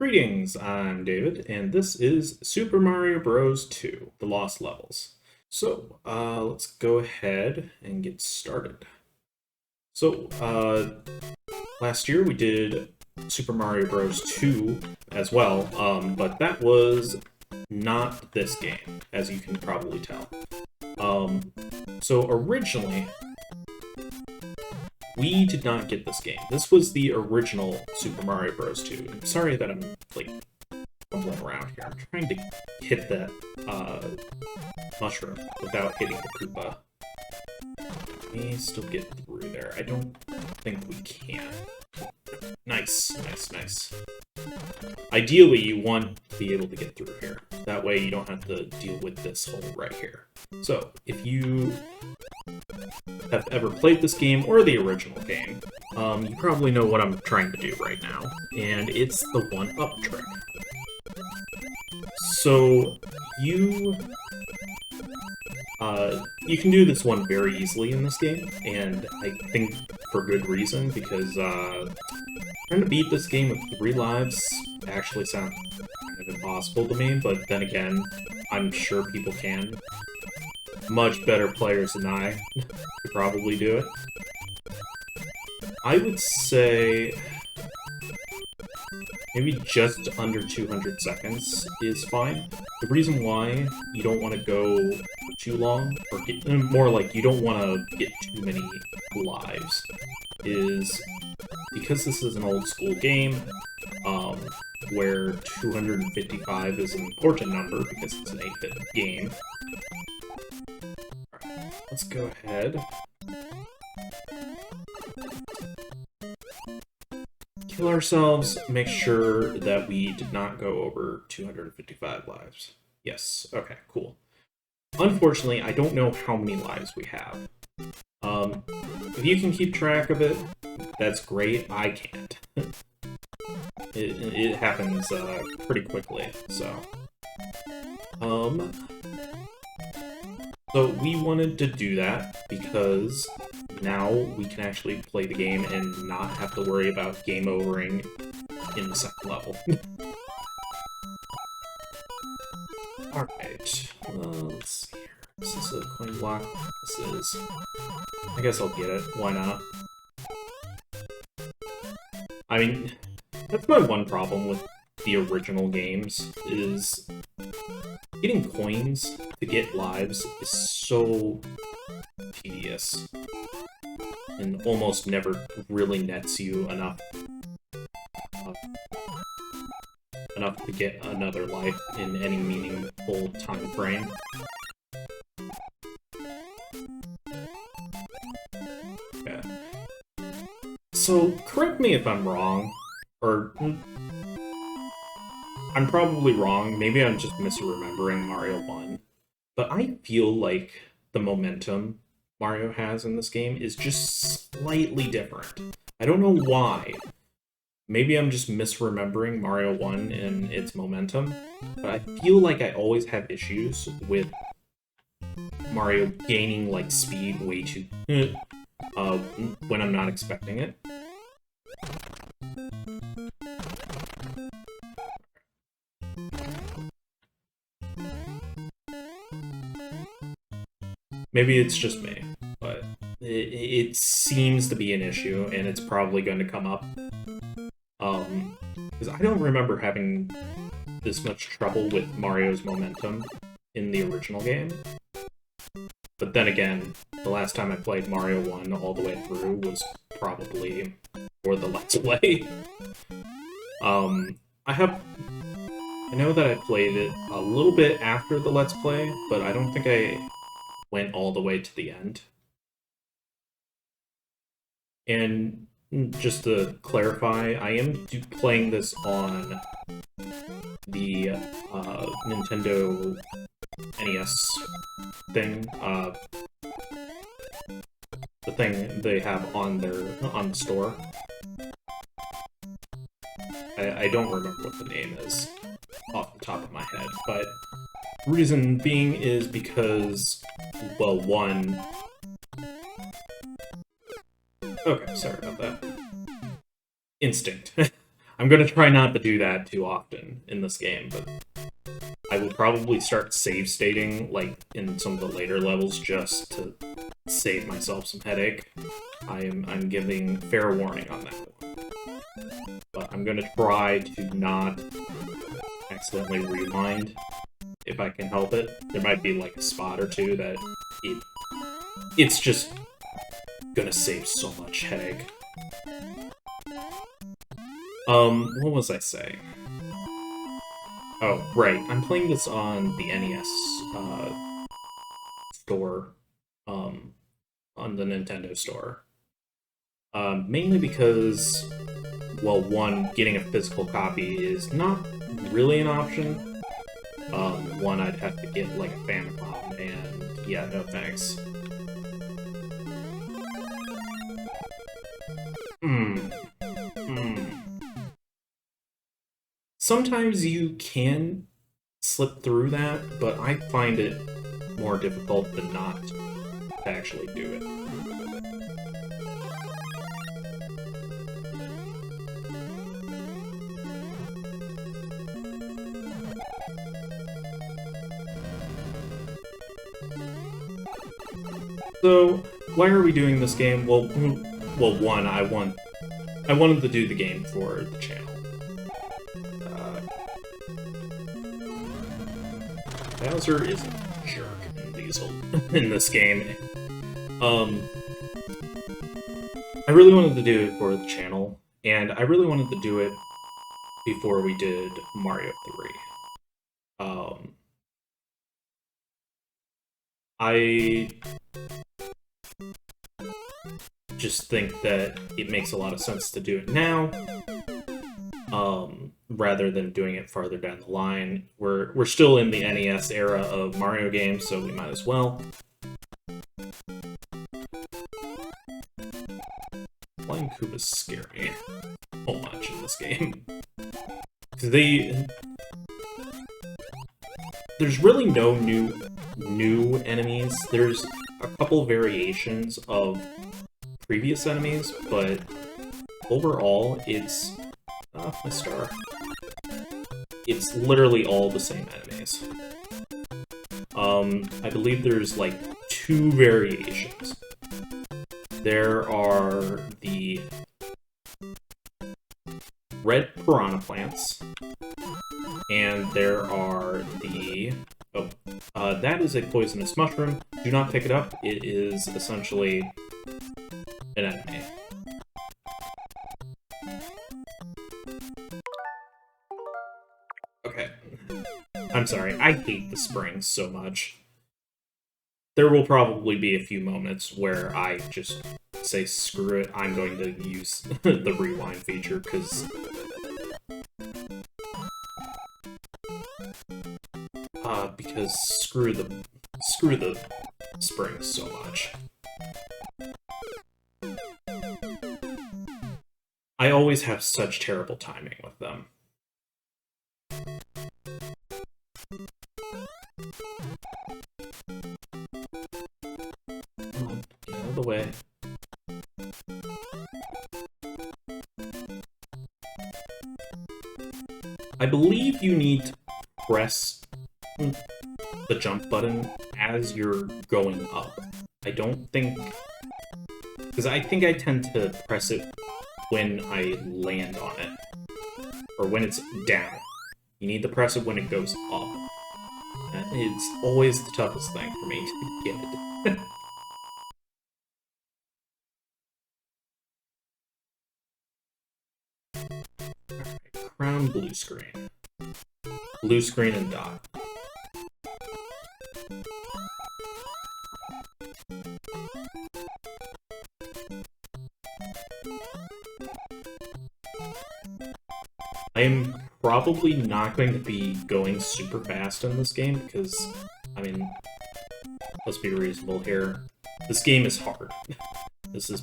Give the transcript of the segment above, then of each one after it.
Greetings, I'm David, and this is Super Mario Bros. 2, The Lost Levels. Let's go ahead and get started. Last year we did Super Mario Bros. 2 as well, but that was not this game, as you can probably tell. Originally, we did not get this game. This was the original Super Mario Bros. 2. I'm sorry that I'm, like, fumbling around here. I'm trying to hit that, mushroom without hitting the Koopa. We still get through there. I don't think we can. Nice, nice, nice. Ideally, you want to be able to get through here. That way you don't have to deal with this hole right here. So, if you have ever played this game or the original game, you probably know what I'm trying to do right now, and it's the one-up trick. So, you can do this one very easily in this game, and I think for good reason, because trying to beat this game with 3 lives actually sounds kind of impossible to me, but then again, I'm sure people can. Much better players than I could probably do it. I would say maybe just under 200 seconds is fine. The reason why you don't want to go for too long, or get, more like you don't want to get too many lives, is because this is an old school game, where 255 is an important number because it's an 8-bit game. Alright, let's go ahead. Kill ourselves, make sure that we did not go over 255 lives. Yes, okay, cool. Unfortunately, I don't know how many lives we have. If you can keep track of it, that's great. I can't. It happens pretty quickly, so. So we wanted to do that because now we can actually play the game and not have to worry about game overing in the second level. Alright, let's see here. This is a coin block. This is... I guess I'll get it. Why not? I mean, that's my one problem with the original games, is getting coins to get lives is so tedious and almost never really nets you enough to get another life in any meaningful time frame. Okay. So, correct me if I'm wrong, or I'm probably wrong, maybe I'm just misremembering Mario 1, but I feel like the momentum Mario has in this game is just slightly different. I don't know why. Maybe I'm just misremembering Mario 1 and its momentum, but I feel like I always have issues with Mario gaining, like, speed way too... when I'm not expecting it. Maybe it's just me, but it seems to be an issue, and it's probably going to come up. Because I don't remember having this much trouble with Mario's momentum in the original game. But then again, the last time I played Mario 1 all the way through was probably for the Let's Play. I know that I played it a little bit after the Let's Play, but I don't think I went all the way to the end. And just to clarify, I am playing this on the Nintendo NES thing, the thing they have on the store. I don't remember what the name is off the top of my head, but reason being is because, well, one... Okay, sorry about that. Instinct. I'm gonna try not to do that too often in this game, but I will probably start save stating, like, in some of the later levels just to save myself some headache. I'm giving fair warning on that one. But I'm gonna try to not accidentally rewind if I can help it. There might be, like, a spot or two that it's just gonna save so much headache. What was I saying? Oh, right. I'm playing this on the NES store, on the Nintendo store. Mainly because, well, one, getting a physical copy is not really an option. One, I'd have to get, like, a Famicom, and yeah, no thanks. Sometimes you can slip through that, but I find it more difficult than not to actually do it. So, why are we doing this game? Well, one, I wanted to do the game for the channel. Bowser is a jerk in this game. I really wanted to do it for the channel, and I really wanted to do it before we did Mario 3. I just think that it makes a lot of sense to do it now, rather than doing it farther down the line. We're still in the NES era of Mario games, so we might as well. Flying Koopas scare me so much in this game. There's really no new enemies. There's a couple variations of previous enemies, but overall, it's... Oh, my star. It's literally all the same enemies. I believe there's, like, 2 variations. There are the red piranha plants, and there are the... Oh, that is a poisonous mushroom. Do not pick it up. It is essentially an enemy. Okay. I'm sorry, I hate the springs so much. There will probably be a few moments where I just say, screw it, I'm going to use the rewind feature, because... because screw the springs so much. I always have such terrible timing with them. Oh, get out of the way. I believe you need to press the jump button as you're going up. I don't think... Because I think I tend to press it when I land on it. Or when it's down. You need to press it when it goes up. And it's always the toughest thing for me to get. Alright, crown blue screen. Blue screen and dot. I'm probably not going to be going super fast in this game, because, I mean, let's be reasonable here. This game is hard. This is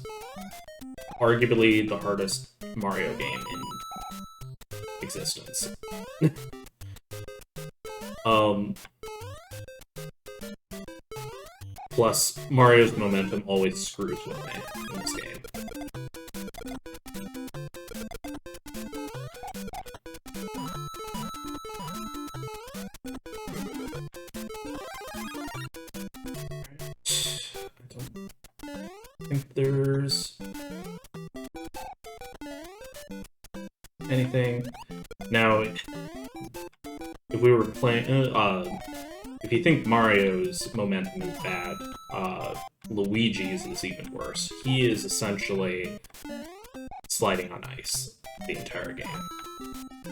arguably the hardest Mario game in existence. Plus, Mario's momentum always screws with me in this game. anything. Now, if we were playing, if you think Mario's momentum is bad, Luigi's is even worse. He is essentially sliding on ice the entire game.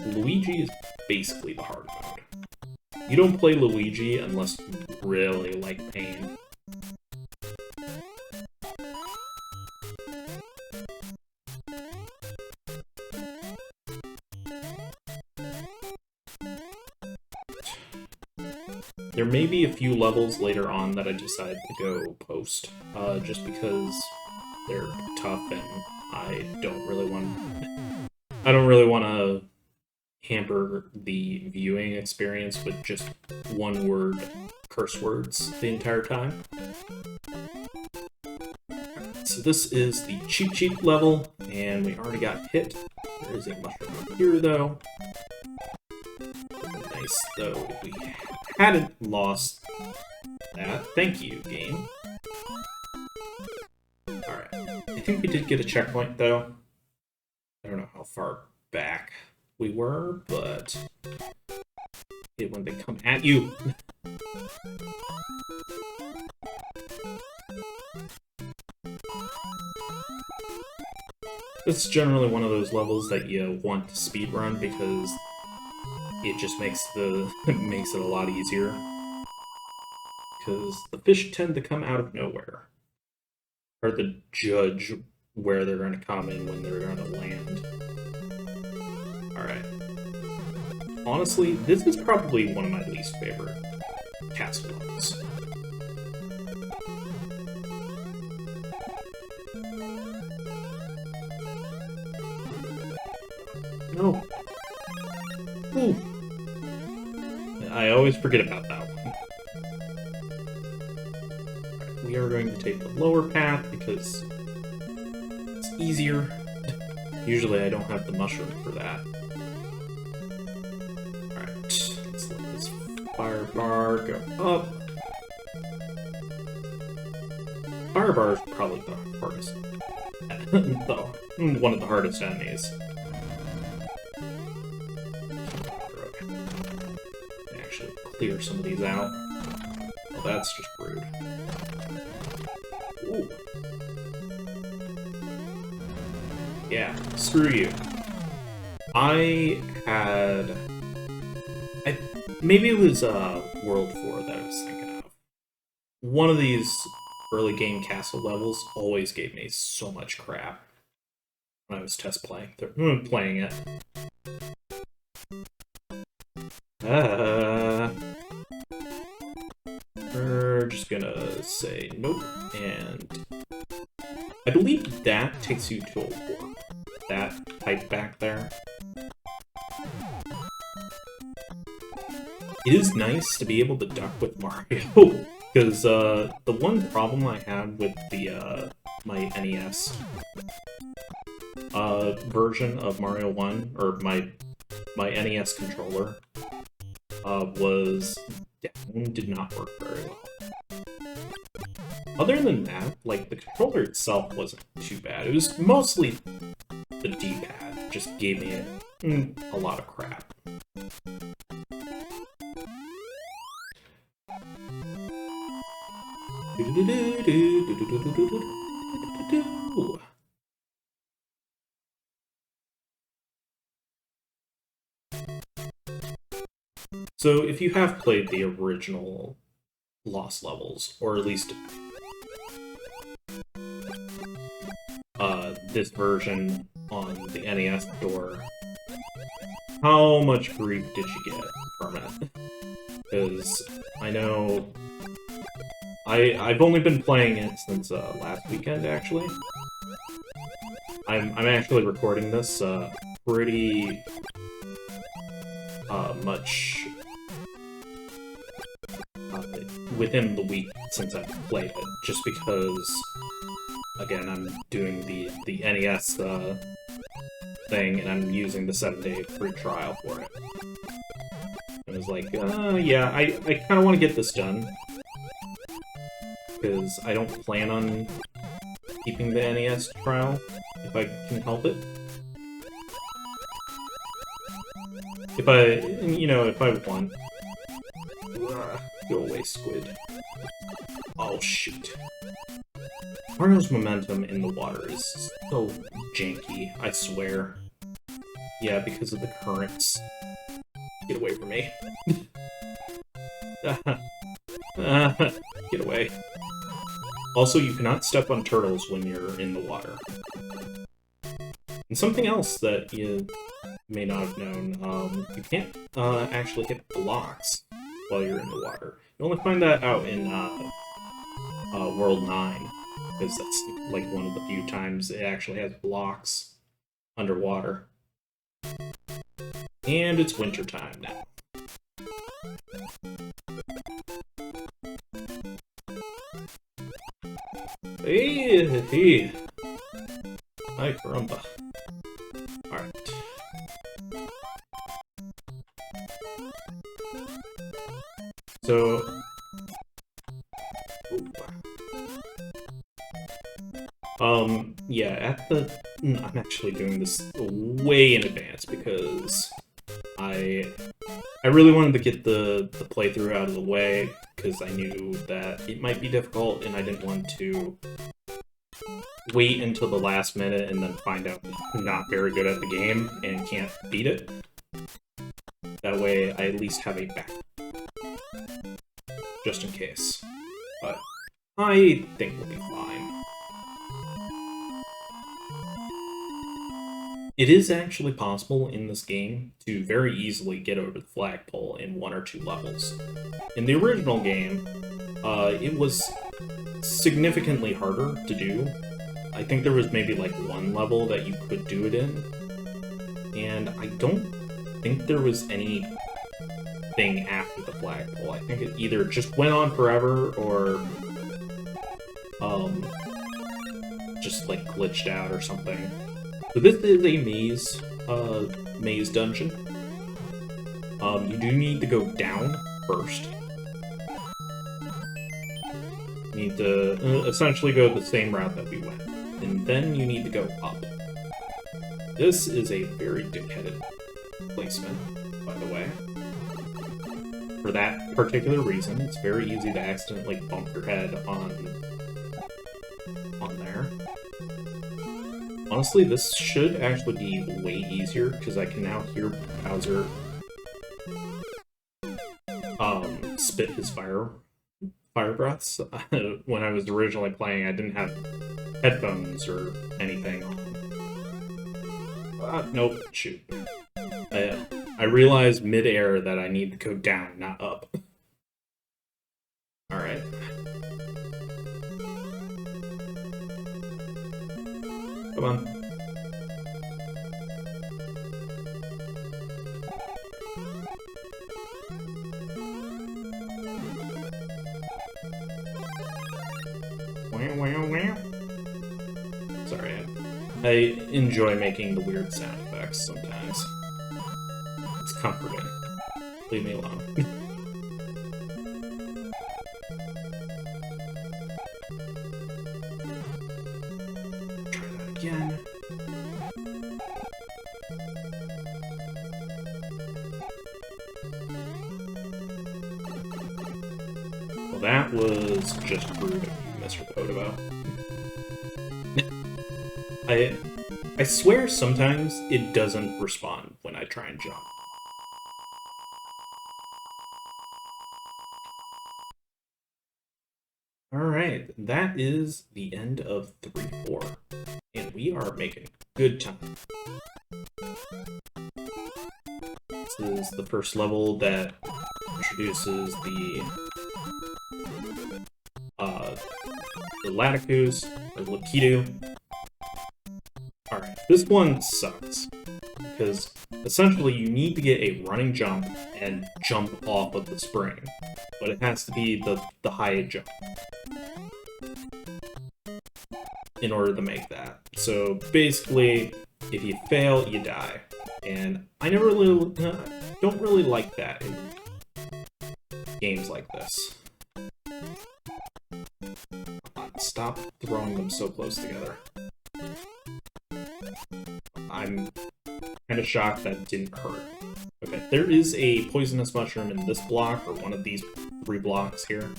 Luigi is basically the hard mode. You don't play Luigi unless you really like pain. There may be a few levels later on that I decide to go post, just because they're tough and I don't really want to hamper the viewing experience with just one-word curse words the entire time. So this is the Cheep Cheep level, and we already got hit. There is a mushroom over here, though. Nice, though, if we hadn't lost that. Thank you, game. Alright. I think we did get a checkpoint, though. I don't know how far back we were, but when they come at you. It's generally one of those levels that you want to speedrun because it just makes it a lot easier. Because the fish tend to come out of nowhere. Hard to judge where they're going to come and when they're going to land. Alright. Honestly, this is probably one of my least favorite castle levels. No. Ooh. I always forget about that one. Right, we are going to take the lower path because it's easier. Usually I don't have the mushroom for that. Alright, let's let this fire bar go up. Fire bar is probably the hardest. One of the hardest enemies. Clear some of these out. Well, that's just rude. Ooh. Yeah, screw you. Maybe it was World 4 that I was thinking of. One of these early game castle levels always gave me so much crap when I was playing it. We're just gonna say nope, and I believe that takes you to a warp. That pipe back there. It is nice to be able to duck with Mario, because the one problem I had with the my NES version of Mario 1, or my NES controller, was down, did not work very well. Other than that, like, the controller itself wasn't too bad. It was mostly the D-pad, just gave me a lot of crap. So if you have played the original Lost levels, or at least this version on the NES store, how much grief did you get from it? Because I know I've only been playing it since last weekend, actually. I'm actually recording this pretty much within the week since I've played it, just because, again, I'm doing the NES thing, and I'm using the 7-day free trial for it. And I was like, yeah, I kind of want to get this done, because I don't plan on keeping the NES trial, if I can help it. if I won. Go away, squid. Oh, shoot. Mario's momentum in the water is so janky, I swear. Yeah, because of the currents. Get away from me. Get away. Also, you cannot step on turtles when you're in the water. And something else that you may not have known, you can't actually hit blocks while you're in the water. You only find that out in World 9, because that's like one of the few times it actually has blocks underwater. And it's wintertime now. Hey! Ay, caramba. Alright. So... yeah, I'm actually doing this way in advance because I really wanted to get the playthrough out of the way because I knew that it might be difficult and I didn't want to wait until the last minute and then find out I'm not very good at the game and can't beat it. That way I at least have a back. Just in case. But I think we'll be fine. It is actually possible in this game to very easily get over the flagpole in 1 or 2 levels. In the original game, it was significantly harder to do. I think there was maybe like 1 level that you could do it in, and I don't think there was anything after the flagpole. I think it either just went on forever or just like glitched out or something. So this is a maze dungeon. You do need to go down first. You need to essentially go the same route that we went. And then you need to go up. This is a very dick-headed placement, by the way. For that particular reason, it's very easy to accidentally bump your head on there. Honestly, this should actually be way easier, because I can now hear Bowser spit his fire breaths. When I was originally playing, I didn't have headphones or anything on. Nope, shoot. I realized mid-air that I need to go down, not up. Alright. Come on. Sorry, I enjoy making the weird sound effects sometimes. It's comforting. Leave me alone. Try that again. Well, that was just rude of you, Mr. Podobo. I swear sometimes it doesn't respond when I try and jump. Alright, that is the end of 3-4, and we are making good time. This is the first level that introduces the Latikus, or Lakitu. Alright, this one sucks, because essentially you need to get a running jump and jump off of the spring, but it has to be the high jump in order to make that. So basically, if you fail, you die. And I never really, don't really like that in games like this. Stop throwing them so close together. I'm kind of shocked that didn't hurt. Okay, there is a poisonous mushroom in this block, or one of these 3 blocks here.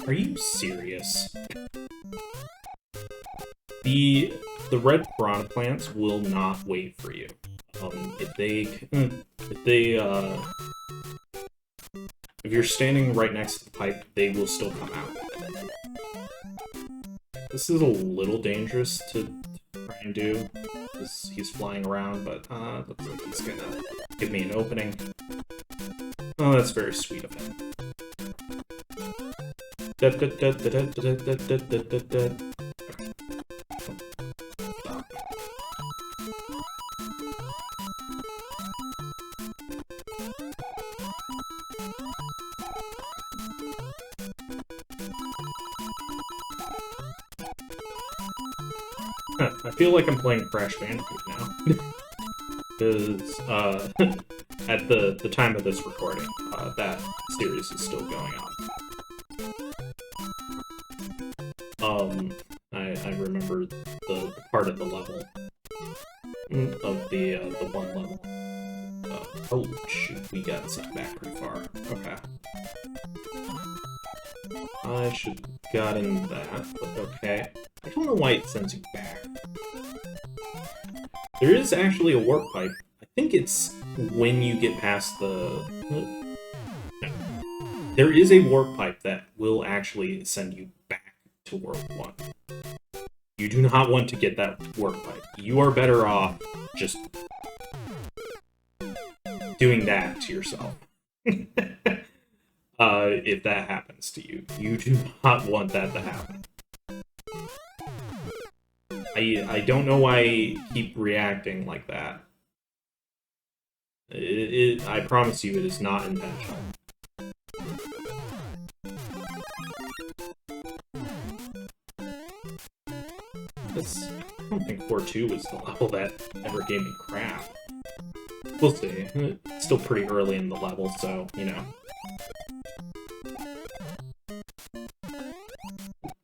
Are you serious? The red piranha plants will not wait for you. If you're standing right next to the pipe, they will still come out. This is a little dangerous to try and do, because he's flying around, but looks like he's gonna give me an opening. Oh, that's very sweet of him. I feel like I'm playing Crash Bandicoot now. Because, at the time of this recording, that series is still going on. I remember the part of the level, of the one level. Oh shoot, we got set back pretty far. Okay. I should have gotten that, but okay. I don't know why it sends you back. There is actually a warp pipe. I think it's when you get past the... No. There is a warp pipe that will actually send you back to World 1. You do not want to get that warp pipe. You are better off just doing that to yourself. If that happens to you. You do not want that to happen. I don't know why I keep reacting like that. I promise you it is not intentional. I don't think 4-2 was the level that ever gave me crap. We'll see. It's still pretty early in the level, so, you know.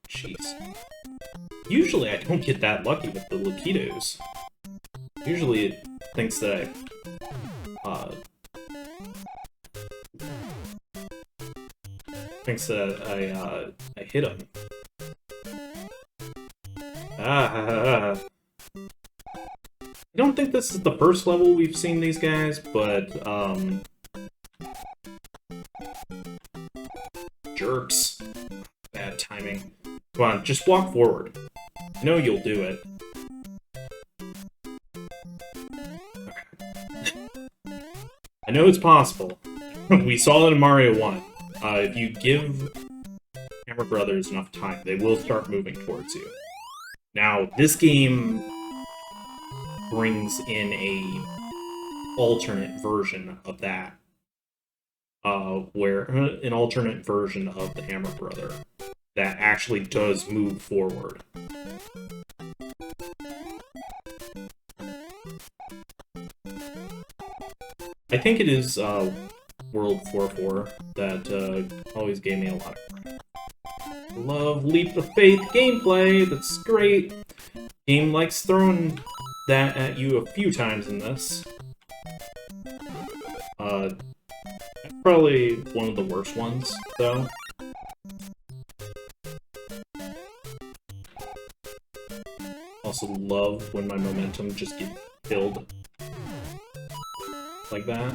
Jeez. Usually I don't get that lucky with the Lakitos. Usually it thinks that I hit him. I don't think this is the first level we've seen these guys, but jerks. Bad timing. Come on, just walk forward. I know you'll do it. Okay. I know it's possible. We saw it in Mario 1. If you give Hammer Brothers enough time, they will start moving towards you. Now, this game brings in a alternate version of that. Where an alternate version of the Hammer Brother that actually does move forward. I think it is World 4-4 that always gave me a lot of crap. Love Leap of Faith gameplay, that's great. Game likes throwing that at you a few times in this. Probably one of the worst ones, though. Also love when my momentum just gets killed. Like that.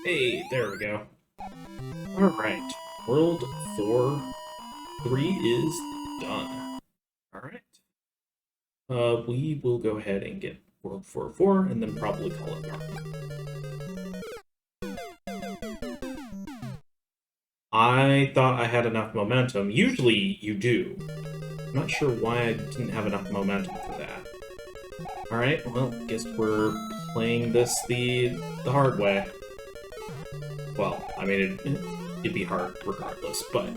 Hey, there we go. Alright, World 4-3 is done. Alright. We will go ahead and get World 4-4 and then probably call it dark. I thought I had enough momentum. Usually you do. I'm not sure why I didn't have enough momentum for that. Alright, well, guess we're playing this the hard way. Well, I mean, it'd be hard regardless, but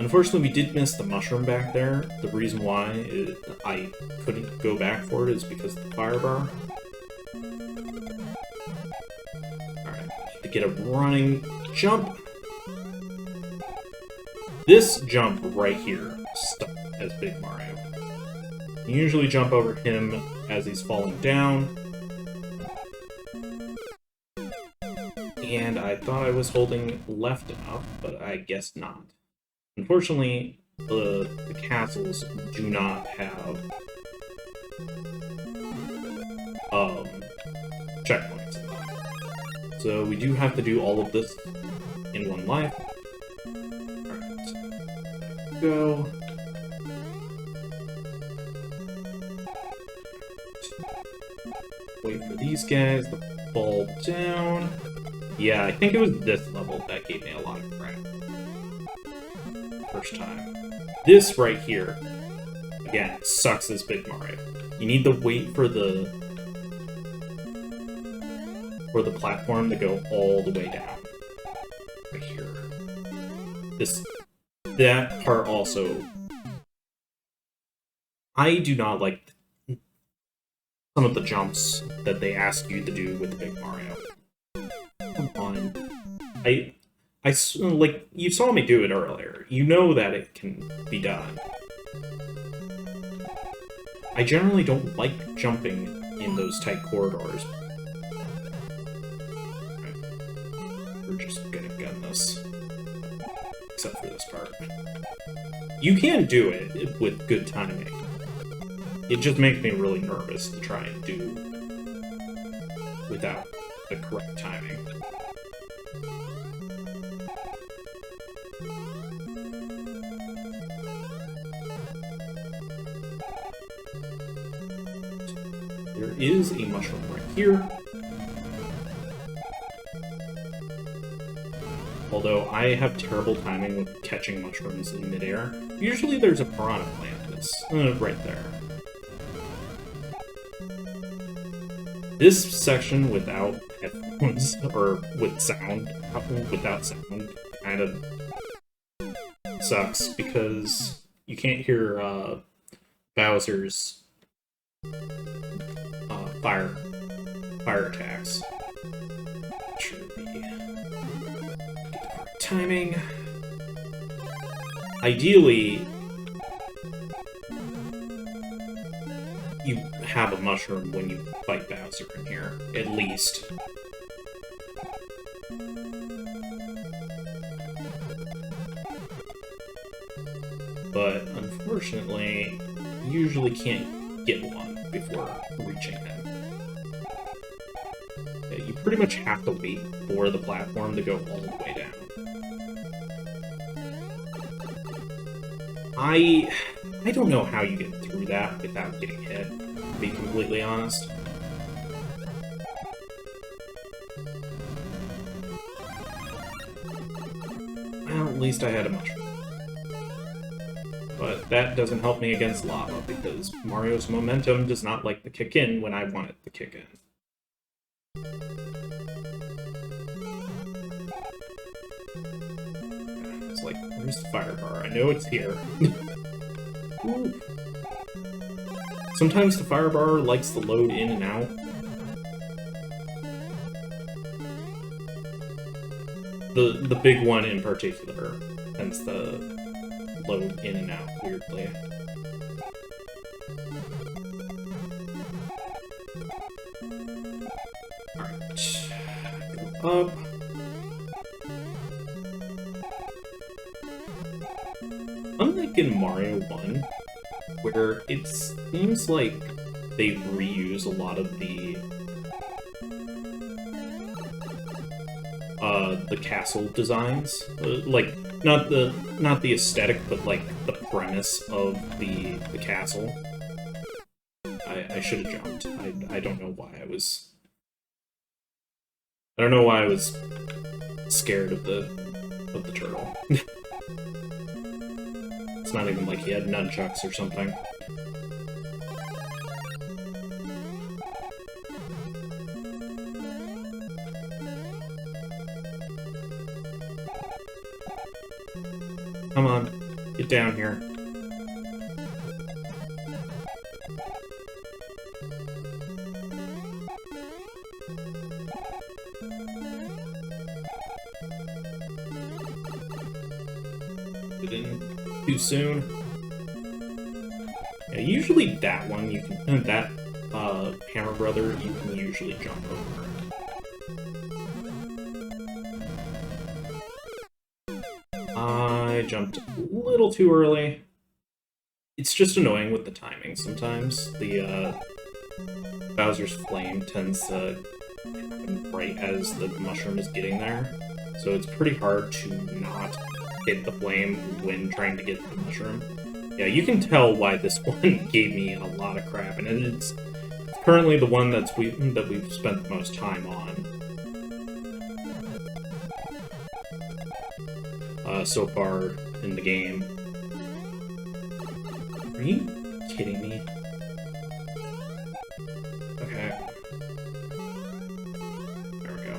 Unfortunately, we did miss the mushroom back there. The reason why I couldn't go back for it is because of the fire bar. Alright, to get a running jump. This jump right here stuck as Big Mario. You usually jump over him as he's falling down. And I thought I was holding left enough, but I guess not. Unfortunately, the castles do not have checkpoints in them. So we do have to do all of this in one life. Alright. Go. Wait for these guys to fall down. Yeah, I think it was this level that gave me a lot of crap. First time. This right here, again, sucks as Big Mario. You need to wait for the platform to go all the way down. Right here. That part also. I do not like some of the jumps that they ask you to do with Big Mario. Come on. Like, you saw me do it earlier. You know that it can be done. I generally don't like jumping in those tight corridors. We're just gonna gun this. Except for this part. You can do it with good timing. It just makes me really nervous to try and do without the correct timing. There is a mushroom right here. Although I have terrible timing with catching mushrooms in midair. Usually there's a piranha plant that's right there. This section without headphones, or with sound, without sound, kind of sucks because you can't hear Bowser's fire attacks. Should be timing. Ideally, you have a mushroom when you fight Bowser in here, at least. But unfortunately, you usually can't get one before reaching him. Yeah, you pretty much have to wait for the platform to go all the way down. I don't know how you get through that without getting hit, to be completely honest. Well, at least I had a mushroom. But that doesn't help me against lava, because Mario's momentum does not like to kick in when I want it to kick in. It's like, where's the fire bar? I know it's here. Ooh. Sometimes the fire bar likes to load in and out. The big one in particular tends to load in and out weirdly. Alright. Go up. Unlike in Mario 1, where it seems like they reuse a lot of the castle designs, like not the aesthetic, but like the premise of the castle. I should have jumped. I don't know why I was. I don't know why I was scared of the turtle. It's not even like he had nunchucks or something. Come on. Get down here. Get in too soon. Yeah, usually that one you can, that Hammer Brother, you can usually jump over. I jumped a little too early. It's just annoying with the timing sometimes. The Bowser's Flame tends to happen right as the mushroom is getting there. So it's pretty hard to not hit the flame when trying to get the mushroom. Yeah, you can tell why this one gave me a lot of crap, and it's currently the one that we've spent the most time on so far in the game. Are you kidding me? Okay. There we go.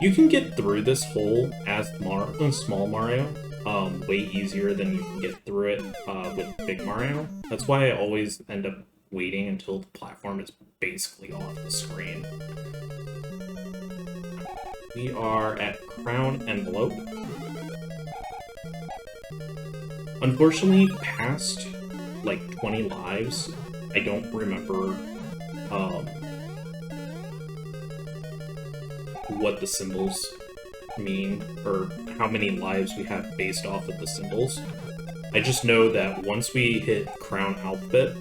You can get through this hole as Small Mario way easier than you can get through it with Big Mario. That's why I always end up waiting until the platform is basically off the screen. We are at Crown Envelope. Unfortunately, past like 20 lives, I don't remember what the symbols mean or how many lives we have based off of the symbols. I just know that once we hit Crown Alphabet,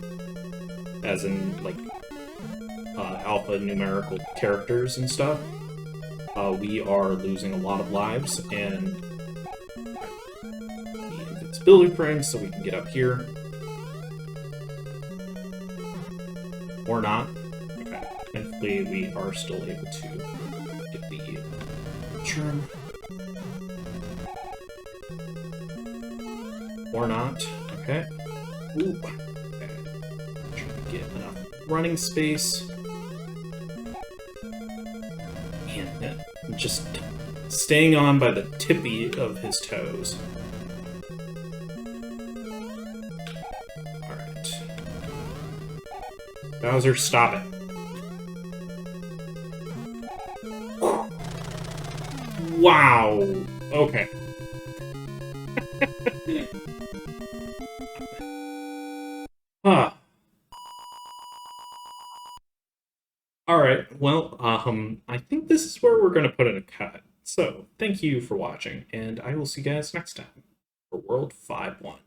as in like alpha numerical characters and stuff, we are losing a lot of lives, and the invincibility frame so we can get up here. Or not. Okay. Thankfully, we are still able to get the mushroom. Or not. Okay. Ooh. Okay. Trying to get enough running space. And just staying on by the tippy of his toes. Alright. Bowser, stop it. Wow. Okay. Huh. Alright, well, I think this is where we're going to put in a cut. So, thank you for watching, and I will see you guys next time for World 5-1.